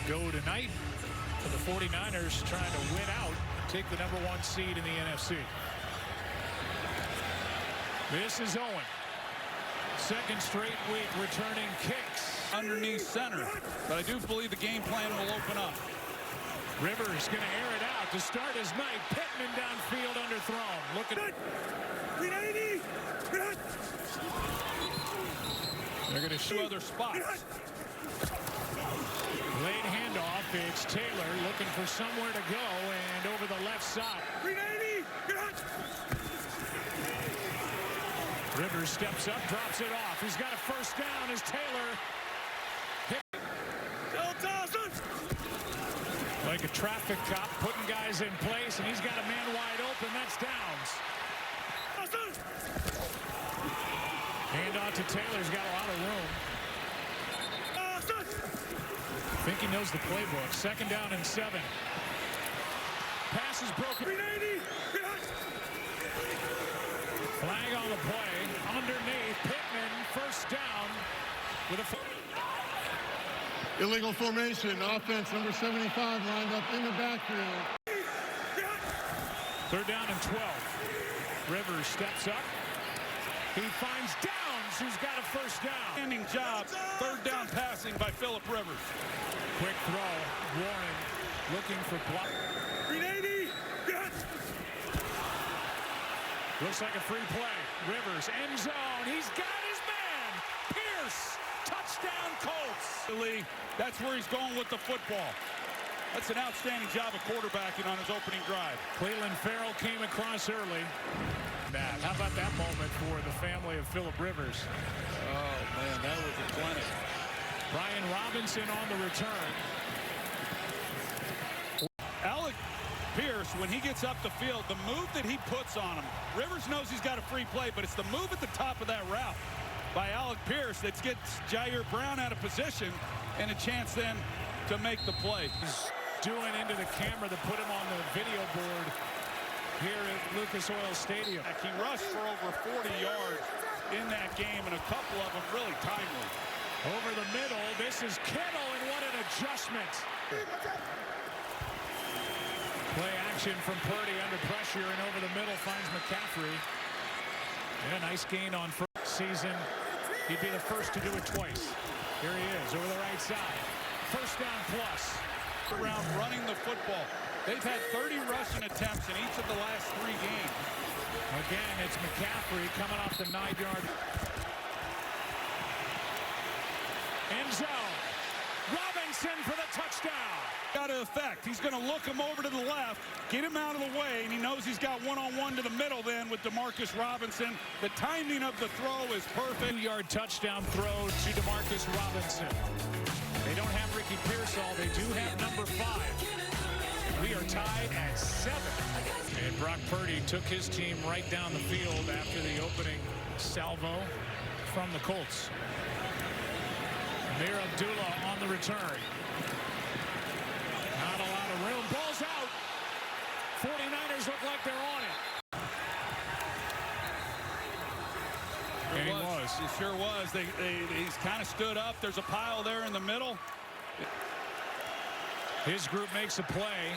go tonight for the 49ers, trying to win out, take the #1 seed in the NFC. This is Owen. Second straight week returning kicks. Underneath center, but I do believe the game plan will open up. Rivers going to air it out to start his night. Pittman downfield underthrown. Look at it. They're going to shoot other spots. Late handoff. It's Taylor looking for somewhere to go, and over the left side. Rivers steps up, drops it off. He's got a first down as Taylor hit. Like a traffic cop, putting guys in place, and he's got a man wide open. That's downs. Hand off to Taylor. He's got a lot of room. I think he knows the playbook. Second down and 7. Pass is broken. Flag on the play. Underneath. Pittman, first down with a... Illegal formation. Offense number 75 lined up in the backfield. Third down and 12. Rivers steps up. He finds Downs, who's got a first down. Standing job. Third down passing by Phillip Rivers. Quick throw. Warren looking for block. Looks like a free play. Rivers, end zone. He's got his man. Pierce. Touchdown Colts. That's where he's going with the football. That's an outstanding job of quarterbacking on his opening drive. Cleveland Farrell came across early. How about that moment for the family of Phillip Rivers? Oh, man, that was a clinic. Brian Robinson on the return. Alec Pierce, when he gets up the field, the move that he puts on him, Rivers knows he's got a free play, but it's the move at the top of that route by Alec Pierce that gets Jair Brown out of position and a chance then to make the play. He's doing into the camera to put him on the video board here at Lucas Oil Stadium. He rushed for over 40 yards in that game, and a couple of them really timely. Over the middle, this is Kittle, and what an adjustment. Play action from Purdy under pressure, and over the middle finds McCaffrey. And a nice gain on first season. He'd be the first to do it twice. Here he is over the right side. First down plus. Around running the football. They've had 30 rushing attempts in each of the last 3 games. Again, it's McCaffrey coming off the 9-yard. End zone. Robinson for the touchdown. Got an effect. He's going to look him over to the left, get him out of the way, and he knows he's got one-on-one to the middle then with DeMarcus Robinson. The timing of the throw is perfect. 2-yard touchdown throw to DeMarcus Robinson. They don't have Ricky Pearsall. They do have number 5. We are tied at 7. And Brock Purdy took his team right down the field after the opening salvo from the Colts. Amir Abdullah on the return. Not a lot of room. Ball's out. 49ers look like they're on it. And he was. He sure was. He's kind of stood up. There's a pile there in the middle. His group makes a play.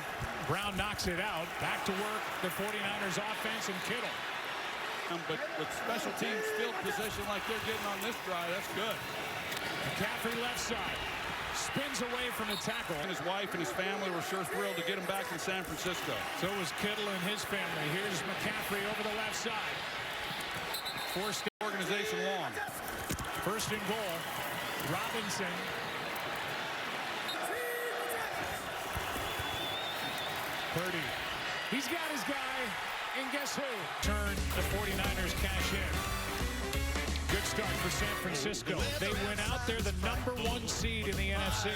Brown knocks it out. Back to work, the 49ers offense, and Kittle. But with special teams field position like they're getting on this drive, that's good. McCaffrey left side. Spins away from the tackle. And his wife and his family were sure thrilled to get him back in San Francisco. So was Kittle and his family. Here's McCaffrey over the left side. Forced organization long. First and goal. Robinson. Purdy. He's got his guy. And guess who? Turn the 49ers cash in. Good start for San Francisco. They went out there the #1 seed in the NFC.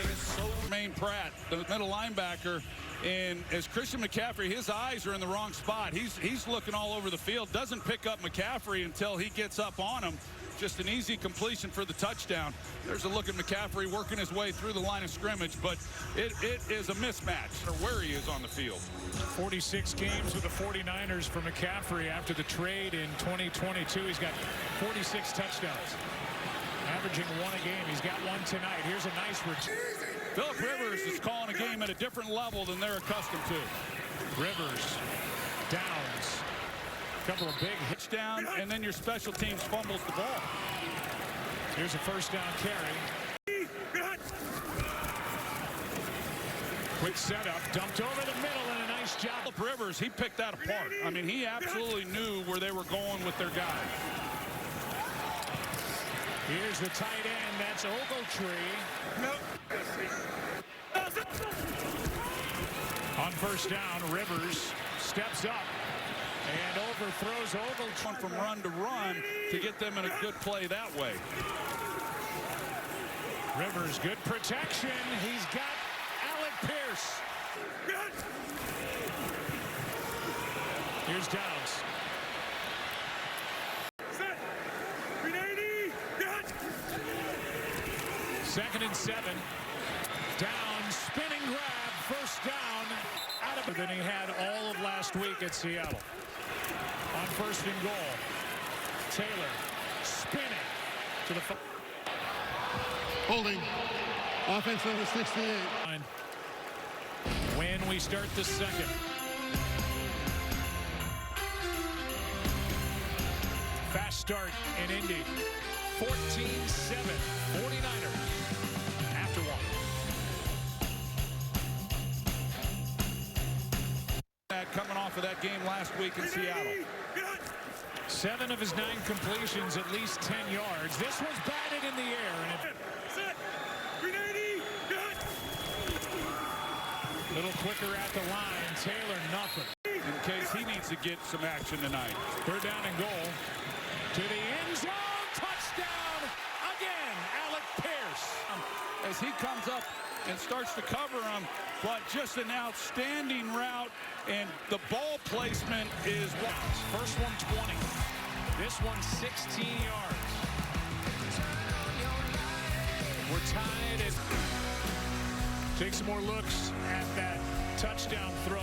Maine Pratt, the middle linebacker, and as Christian McCaffrey, his eyes are in the wrong spot. He's looking all over the field. Doesn't pick up McCaffrey until he gets up on him. Just an easy completion for the touchdown. There's a look at McCaffrey working his way through the line of scrimmage, but it is a mismatch for where he is on the field. 46 games with the 49ers for McCaffrey after the trade in 2022. He's got 46 touchdowns, averaging 1 a game. He's got 1 tonight. Here's a nice return. Phillip Rivers is calling a game at a different level than they're accustomed to. Rivers downs. Couple of big hits down, and then your special teams fumbles the ball. Here's a first down carry. Quick setup, dumped over the middle, and a nice job. Phillip Rivers, he picked that apart. I mean, he absolutely knew where they were going with their guy. Here's the tight end. That's Ogletree. On first down, Rivers steps up and overthrows Ogletree. From run to run to get them in a good play that way. Rivers, good protection. He's got Alec Pierce. Here's Downs. Second and 7. Down, spinning grab, first down. Out of it than he had all of last week at Seattle. On first and goal, Taylor spinning to the Holding. Offense number 68. When we start the second. Fast start in Indy. 14-7. 49ers. After one. Coming off of that game last week in Seattle. 7 of his 9 completions, at least 10 yards. This one's batted in the air. And a little quicker at the line. Taylor, nothing. In case he needs to get some action tonight. Third down and goal. To the end zone. Touchdown again. Alec Pierce. As he comes up and starts to cover him, but just an outstanding route, and the ball placement is first one 20. This one 16 yards. We're tied. Take some more looks at that touchdown throw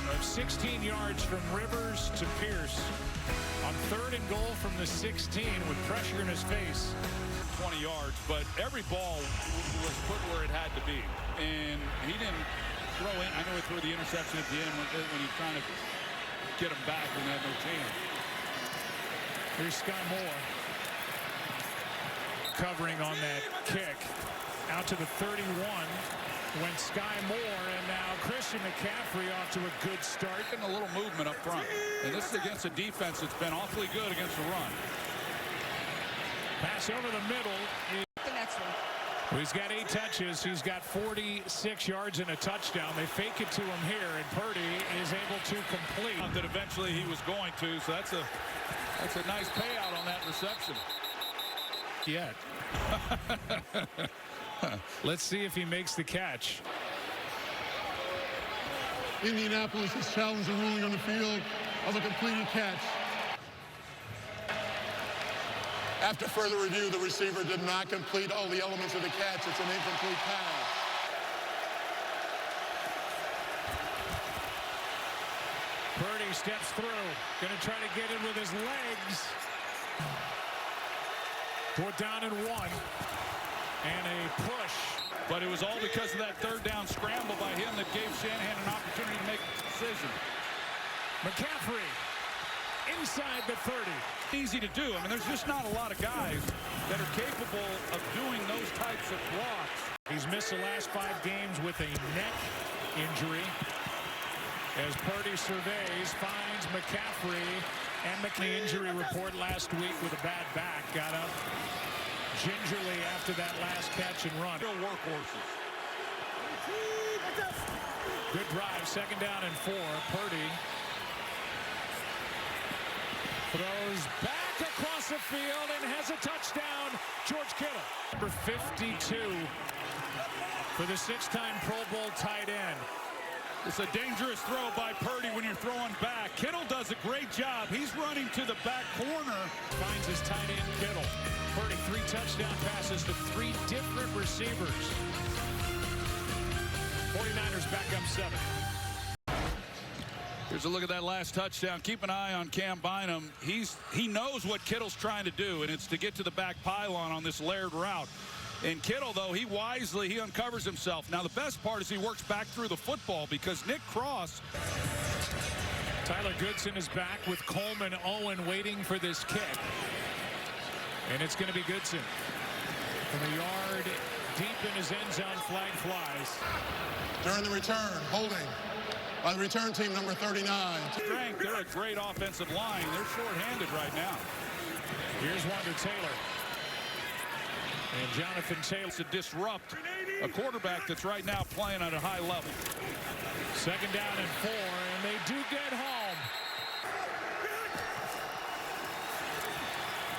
of 16 yards from Rivers to Pierce on third and goal from the 16 with pressure in his face. 20 yards, but every ball was put where it had to be, and he didn't throw in. I know he threw the interception at the end when he's trying to get him back and had no chance. Here's Sky Moore covering on that kick. Out to the 31 went Sky Moore, and now Christian McCaffrey off to a good start. And a little movement up front, and this is against a defense that's been awfully good against the run. Pass over the middle. The next one. Well, he's got 8 touches. He's got 46 yards and a touchdown. They fake it to him here, and Purdy is able to complete. That eventually he was going to, so that's a nice payout on that reception. Yet. Let's see if he makes the catch. Indianapolis has challenged the ruling on the field of a completed catch. After further review, the receiver did not complete all the elements of the catch. It's an incomplete pass. Purdy steps through. Going to try to get it with his legs. 4th down and 1. And a push. But it was all because of that third down scramble by him that gave Shanahan an opportunity to make a decision. McCaffrey inside the 30. Easy to do. I mean, there's just not a lot of guys that are capable of doing those types of blocks. He's missed the last 5 games with a neck injury. As Purdy surveys, finds McCaffrey, and the injury report last week with a bad back. Got up gingerly after that last catch and run. Real workhorses. Good drive, 2nd down and 4. Purdy throws back across the field and has a touchdown. George Kittle. Number 52 for the 6-time Pro Bowl tight end. It's a dangerous throw by Purdy when you're throwing back. Kittle does a great job. He's running to the back corner. Finds his tight end Kittle. Purdy 3 touchdown passes to 3 different receivers. 49ers back up 7. Here's a look at that last touchdown. Keep an eye on Cam Bynum. He knows what Kittle's trying to do, and it's to get to the back pylon on this layered route. And Kittle, though, he uncovers himself. Now, the best part is he works back through the football because Nick Cross. Tyler Goodson is back with Coleman Owen waiting for this kick. And it's going to be Goodson. From a yard deep in his end zone, flag flies. During the return, holding by the return team, number 39. Strength, they're a great offensive line. They're shorthanded right now. Here's one to Taylor. And Jonathan Taylor to disrupt a quarterback that's right now playing at a high level. 2nd down and 4, and they do get home.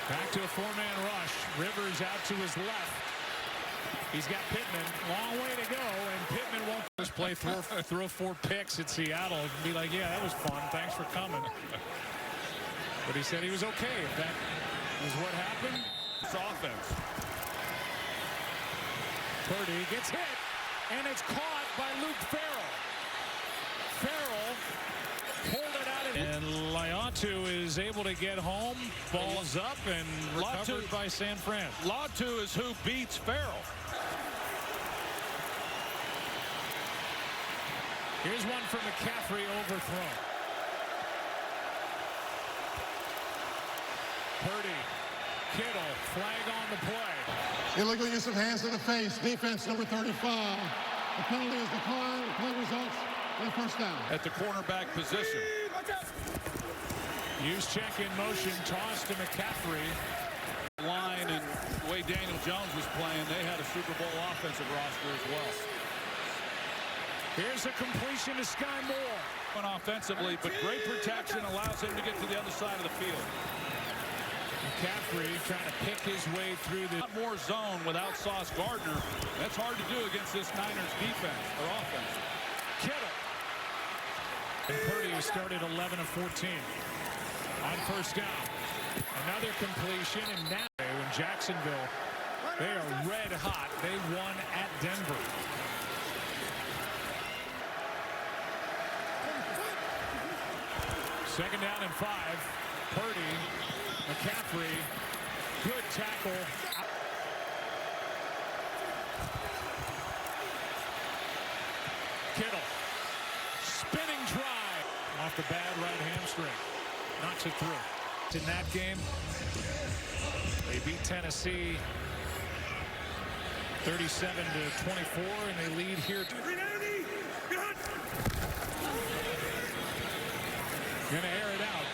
Back to a 4-man rush. Rivers out to his left. He's got Pittman. Long way to go, and Pittman won't just play throw 4 picks at Seattle and be like, yeah, that was fun. Thanks for coming. But he said he was okay if that was what happened. It's offense. Purdy gets hit, and it's caught by Luke Farrell. Farrell pulled it out, and Laiatu is able to get home. Ball's up and recovered by San Fran. Laiatu is who beats Farrell. Here's one for McCaffrey, overthrown. Purdy, Kittle, flag on the play. Illegal use of hands to the face. Defense, number 35. The penalty is declined. The play results in a first down. At the cornerback position. Use check in motion, toss to McCaffrey. Line and the way Daniel Jones was playing, they had a Super Bowl offensive roster as well. Here's a completion to Sky Moore. Offensively, but great protection allows him to get to the other side of the field. McCaffrey trying to pick his way through the more zone without Sauce Gardner. That's hard to do against this Niners defense or offense. Kittle. And Purdy has started 11 of 14 on first down. Another completion, and now in Jacksonville, they are red hot. They won at Denver. Second down and 5. Purdy, McCaffrey, good tackle. Kittle, spinning drive off the bad right hamstring, knocks it through. In that game, they beat Tennessee 37-24, and they lead here. Gonna air it out.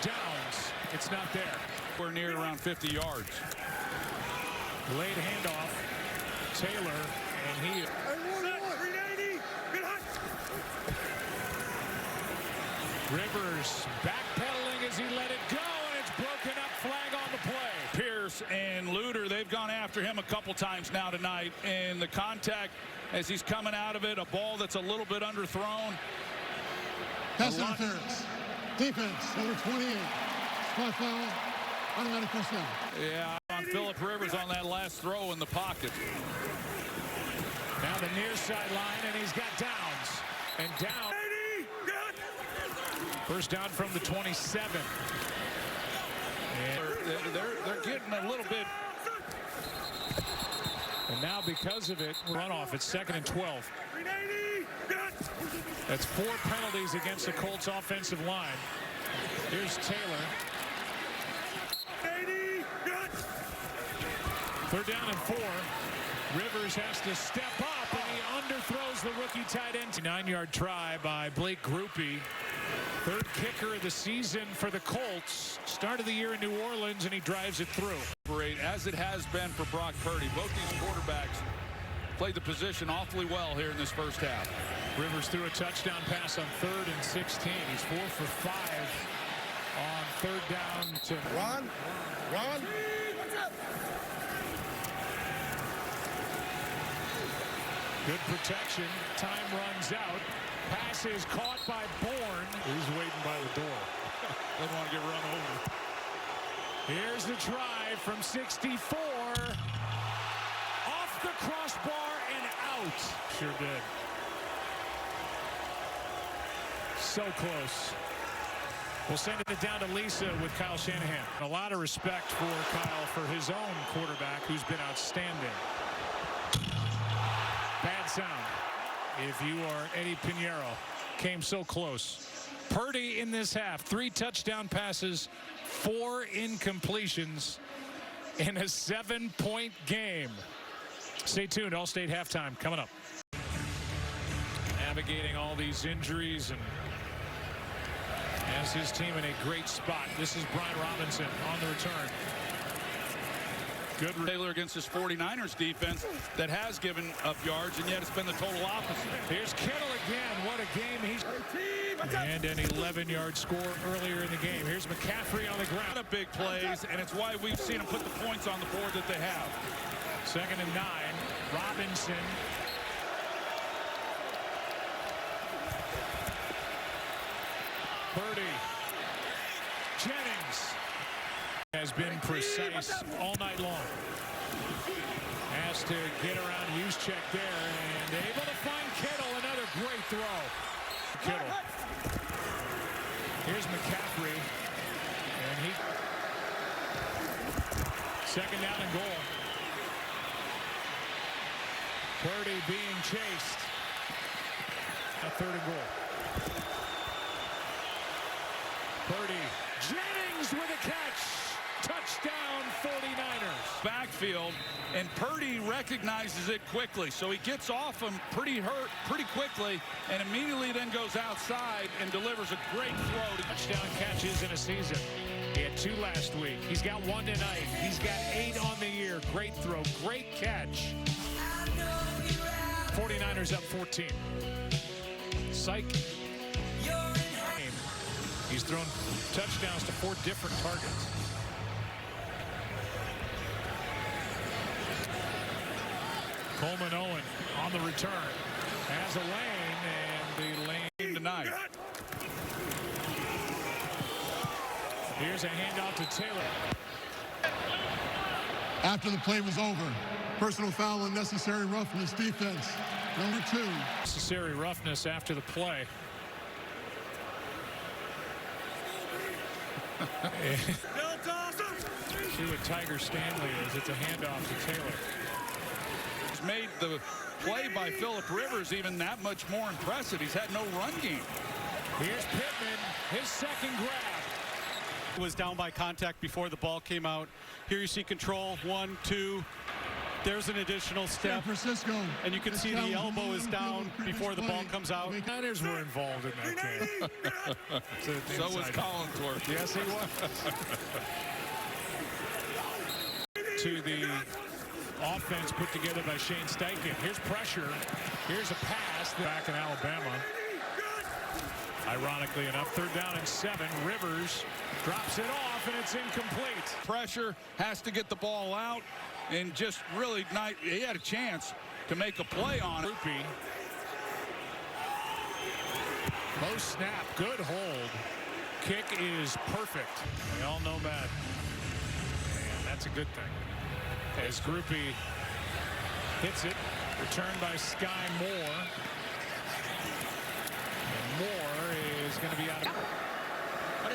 Downs. It's not there. We're near around 50 yards. Late handoff. Taylor, and he. Rivers backpedaling as he let it go, and it's broken up. Flag on the play. Pierce and Luter, they've gone after him a couple times now tonight, and the contact as he's coming out of it, a ball that's a little bit underthrown. Pass interference. Defense, number 28. Spot foul. Automatic first down. Yeah, on Phillip Rivers on that last throw in the pocket. Now the near sideline, and he's got Downs. And down. First down from the 27. And they're getting a little bit. And now because of it, runoff. It's 2nd and 12. That's 4 penalties against the Colts offensive line. Here's Taylor. 3rd down and 4. Rivers has to step up, and he underthrows the rookie tight end. 9-yard try by Blake Grupe. 3rd kicker of the season for the Colts. Start of the year in New Orleans, and he drives it through. As it has been for Brock Purdy. Both these quarterbacks played the position awfully well here in this first half. Rivers threw a touchdown pass on 3rd and 16. He's 4 for 5 on 3rd down to Ron. good protection. Time runs out. Pass is caught by Bourne. He's waiting by the door. Doesn't want to get run over. Here's the try from 64. Off the crossbar and out. Sure did. So close. We'll send it down to Lisa with Kyle Shanahan. A lot of respect for Kyle for his own quarterback, who's been outstanding. Bad sound. If you are Eddie Pinheiro, came so close. Purdy in this half, 3 touchdown passes, 4 incompletions in a 7-point game. Stay tuned. All-State halftime coming up. Navigating all these injuries and has his team in a great spot. This is Brian Robinson on the return. Good Taylor against his 49ers defense that has given up yards, and yet it's been the total opposite. Here's Kittle again. What a game. And an 11-yard score earlier in the game. Here's McCaffrey on the ground. A lot of big plays, and it's why we've seen him put the points on the board that they have. 2nd and 9. Robinson. Purdy. Jennings has been precise all night long. Has to get around Juszczyk there and able to find Kittle. Another great throw. Kittle. Here's McCaffrey. And he. 2nd down and goal. Purdy being chased. A 3rd and goal. Purdy. Jennings with a catch. Touchdown 49ers. Backfield, and Purdy recognizes it quickly, so he gets off him pretty quickly, and immediately then goes outside and delivers a great throw. Touchdown catches in a season. He had 2 last week. He's got 1 tonight. He's got 8 on the year. Great throw, great catch. 49ers up 14. Psych. He's thrown touchdowns to 4 different targets. Coleman Owen on the return. Has a lane, and the lane tonight. Here's a handoff to Taylor. After the play was over, personal foul and necessary roughness defense. Number 2. Necessary roughness after the play. See what Tiger Stanley is. It's a handoff to Taylor. He's made the play by Phillip Rivers even that much more impressive. He's had no run game. Here's Pittman, his 2nd grab. Was down by contact before the ball came out. Here you see control. 1, 2. There's an additional step. San Francisco. And you can see the elbow is down before the ball comes out. The Niners were involved in that game. So was Collinsworth. Yes, he was. To the offense put together by Shane Steichen. Here's pressure. Here's a pass back in Alabama. Ironically enough, 3rd down and 7. Rivers drops it off, and it's incomplete. Pressure, has to get the ball out, and just really nice. He had a chance to make a play on it. Low snap, good hold. Kick is perfect. We all know that. And that's a good thing. As Groupie hits it, returned by Sky Moore. And Moore is going to be out of.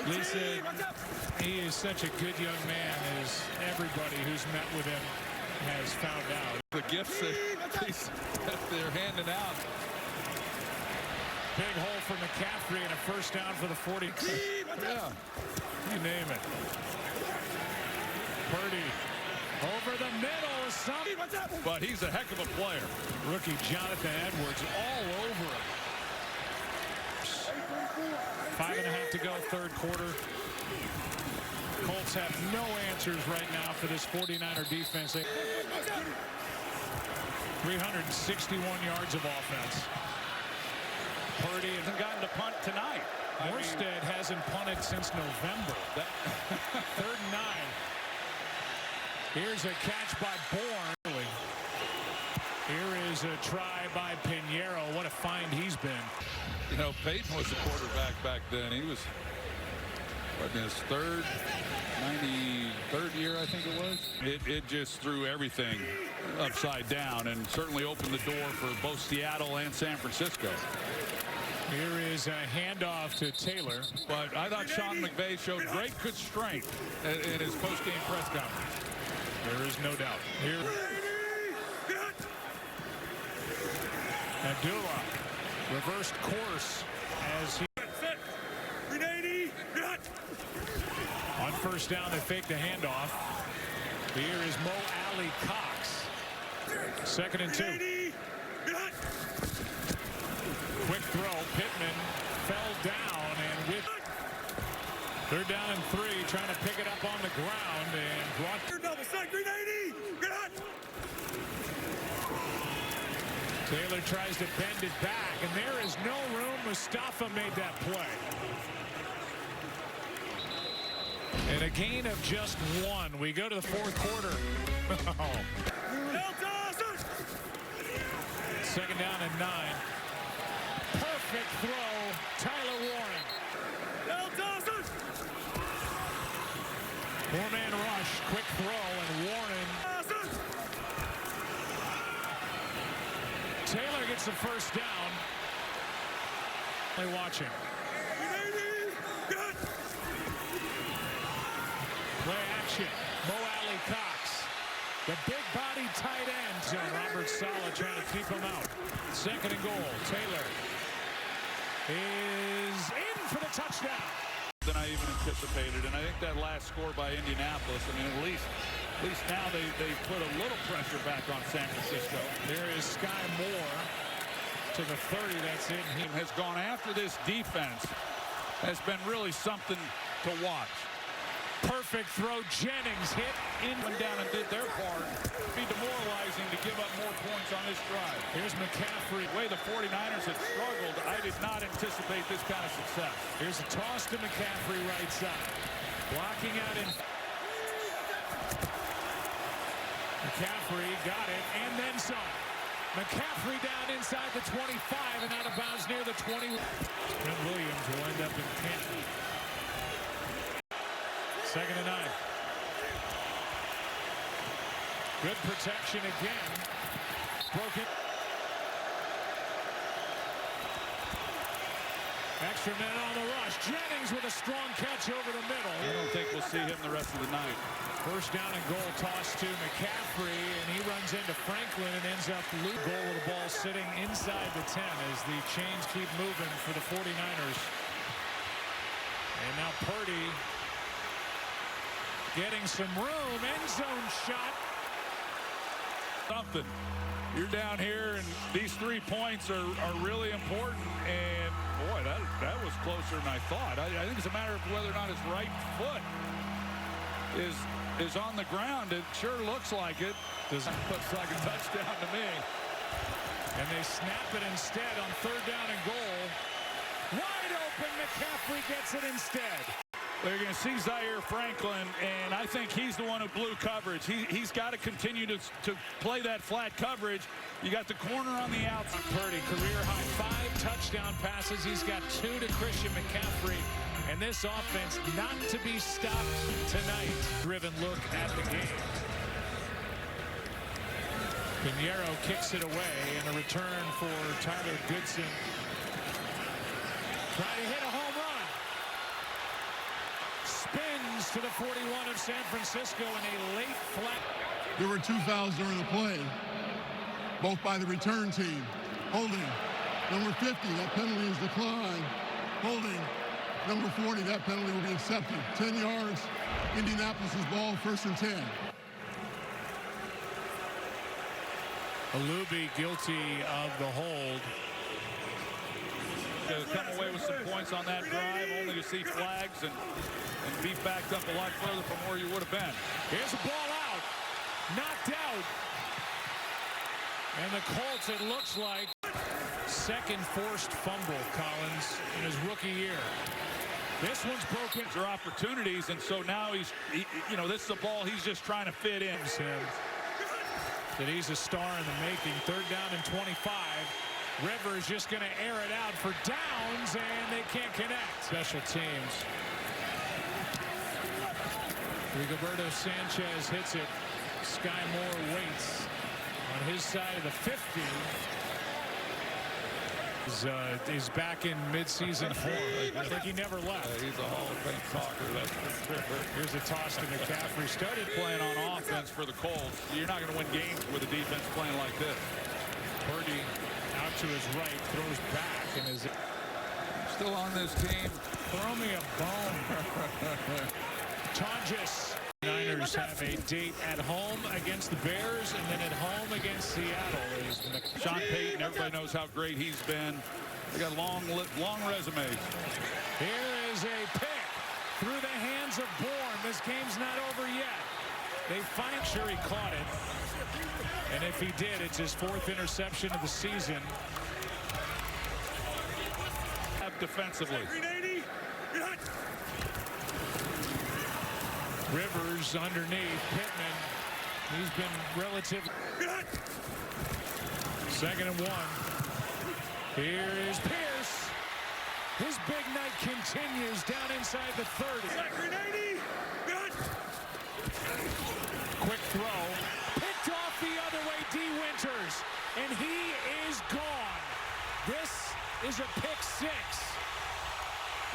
Lisa, he is such a good young man, as everybody who's met with him has found out. The gifts that they're handing out. Big hole for McCaffrey and a 1st down for the 40. Yeah, you name it. Purdy over the middle. But he's a heck of a player. Rookie Jonathan Edwards all over him. 5.5 to go, 3rd quarter. Colts have no answers right now for this 49er defense. 361 yards of offense. Purdy hasn't gotten to punt tonight. Morstead hasn't punted since November. 3rd and 9. Here's a catch by Bourne. Here is a try by Pinheiro. What a find he's been. You know, Peyton was the quarterback back then. He was in his 93rd year, I think it was. It just threw everything upside down and certainly opened the door for both Seattle and San Francisco. Here is a handoff to Taylor. But I thought Sean McVay showed great constraint in his post-game press conference. There is no doubt. Here, Abdullah reversed course as he on first down. They fake the handoff. Here is Mo Alley Cox. 2nd and 2. Quick throw. Pittman fell down, and with 3rd down and 3, trying to pick it up on the ground and brought. Taylor tries to bend it back, and there is no room. Mustafa made that play. And a gain of just 1. We go to the 4th quarter. 2nd down and 9. Perfect throw. Tyler Warren. 4-man rush. Quick throw, and Warren. Taylor gets the first down. Play watching. Play action. Mo Alley Cox. The big body tight end. So Robert Saleh trying to keep him out. 2nd and goal. Taylor is in for the touchdown. Than I even anticipated, and I think that last score by Indianapolis, I mean, at least now they put a little pressure back on San Francisco. There is Sky Moore to the 30. That's it. He has gone after this defense. Has been really something to watch. Perfect throw. Jennings hit in. Went down and did their part. Be demoralizing to give up more points on this drive. Here's McCaffrey. The way the 49ers have struggled, I did not anticipate this kind of success. Here's a toss to McCaffrey right side. Blocking out in. McCaffrey got it and then some. McCaffrey down inside the 25 and out of bounds near the 20. Trent Williams will end up in 10. 2nd and 9. Good protection again. Broken. Extra man on the rush. Jennings with a strong catch over the middle. I don't think we'll see him the rest of the night. First down and goal toss to McCaffrey, and he runs into Franklin and ends up loose. Goal with the ball sitting inside the 10 as the chains keep moving for the 49ers. And now Purdy getting some room. End zone shot. Something. You're down here, and these 3 points are really important. And boy, that was closer than I thought. I think it's a matter of whether or not his right foot is on the ground. It sure looks like it. Looks like a touchdown to me. And they snap it instead on 3rd down and goal. Wide open. McCaffrey gets it instead. They're going to see Zaire Franklin, and I think he's the one who blew coverage. He's got to continue to play that flat coverage. You got the corner on the outside. Purdy, career high 5 touchdown passes. He's got 2 to Christian McCaffrey. And this offense not to be stopped tonight. Driven look at the game. Pinheiro kicks it away, and a return for Tyler Goodson. Trying to hit a home run. Spins to the 41 of San Francisco in a late flat. There were 2 fouls during the play, both by the return team. Holding. Number 50, that penalty is declined. Holding. Number 40, that penalty will be accepted. 10 yards. Indianapolis' ball, 1st and 10. Alubi guilty of the hold. To come away with some points on that drive, only to see flags and be backed up a lot further from where you would have been. Here's a ball out. Knocked out. And the Colts, it looks like, 2nd forced fumble, Collins, in his rookie year. This one's broken. There are opportunities, and so now this is a ball he's just trying to fit in. That he's a star in the making. 3rd down and 25. Rivers just going to air it out for downs, and they can't connect. Special teams. Rigoberto Sanchez hits it. Sky Moore waits on his side of the 50. Is back in mid-season form. I think he never left. He's a Hall of Fame talker. That's for sure. Here's a toss to McCaffrey. Started playing on offense for the Colts. You're not going to win games with a defense playing like this. Purdy out to his right, throws back, and is Still on this team. throw me a bone. Tonjes. Niners have a date at home against the Bears and then at home against Seattle. Sean Payton, everybody knows how great he's been. They got long resumes. Here is a pick through the hands of Bourne. This game's not over yet. They find sure he caught it. And if he did, it's his 4th interception of the season. Defensively. Rivers underneath. Pittman. He's been relative. 2nd and 1. Here is Pierce. His big night continues down inside the 30. Quick throw. Picked off the other way, D. Winters. And he is gone. This is a pick 6.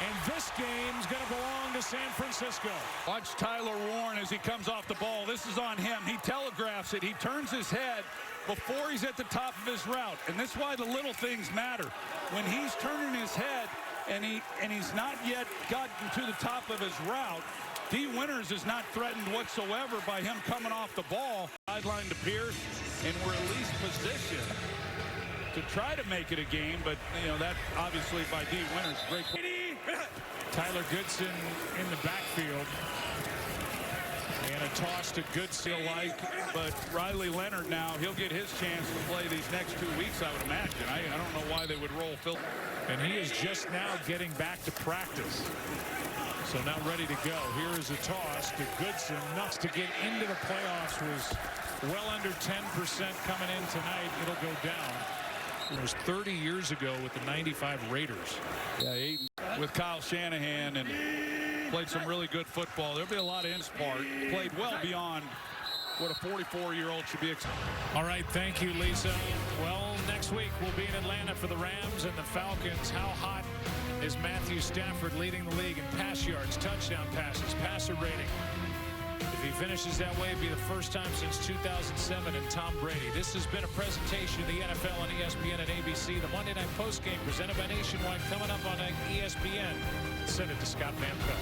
And this game's going to belong to San Francisco. Watch Tyler Warren as he comes off the ball. This is on him. He telegraphs it. He turns his head before he's at the top of his route. And that's why the little things matter. When he's turning his head and he's not yet gotten to the top of his route, D. Winters is not threatened whatsoever by him coming off the ball. Sideline to Pierce, and we're at least positioned to try to make it a game, but that obviously by D. Winters. Great. Tyler Goodson in the backfield. And a toss to Goodson. But Riley Leonard now, he'll get his chance to play these next 2 weeks, I would imagine. I don't know why they would roll Phil. And he is just now getting back to practice. So now ready to go. Here is a toss to Goodson. Nuts to get into the playoffs was well under 10% coming in tonight. It'll go down. It was 30 years ago with the 95 Raiders. Yeah, with Kyle Shanahan and played some really good football. There'll be a lot of in-part. Played well beyond what a 44-year-old should be. All right, thank you, Lisa. Well, next week we'll be in Atlanta for the Rams and the Falcons. How hot is Matthew Stafford leading the league in pass yards, touchdown passes, passer rating? If he finishes that way, it'd be the first time since 2007 and Tom Brady. This has been a presentation of the NFL on ESPN and ABC. The Monday Night Postgame presented by Nationwide coming up on ESPN. Send it to Scott Van Pelt.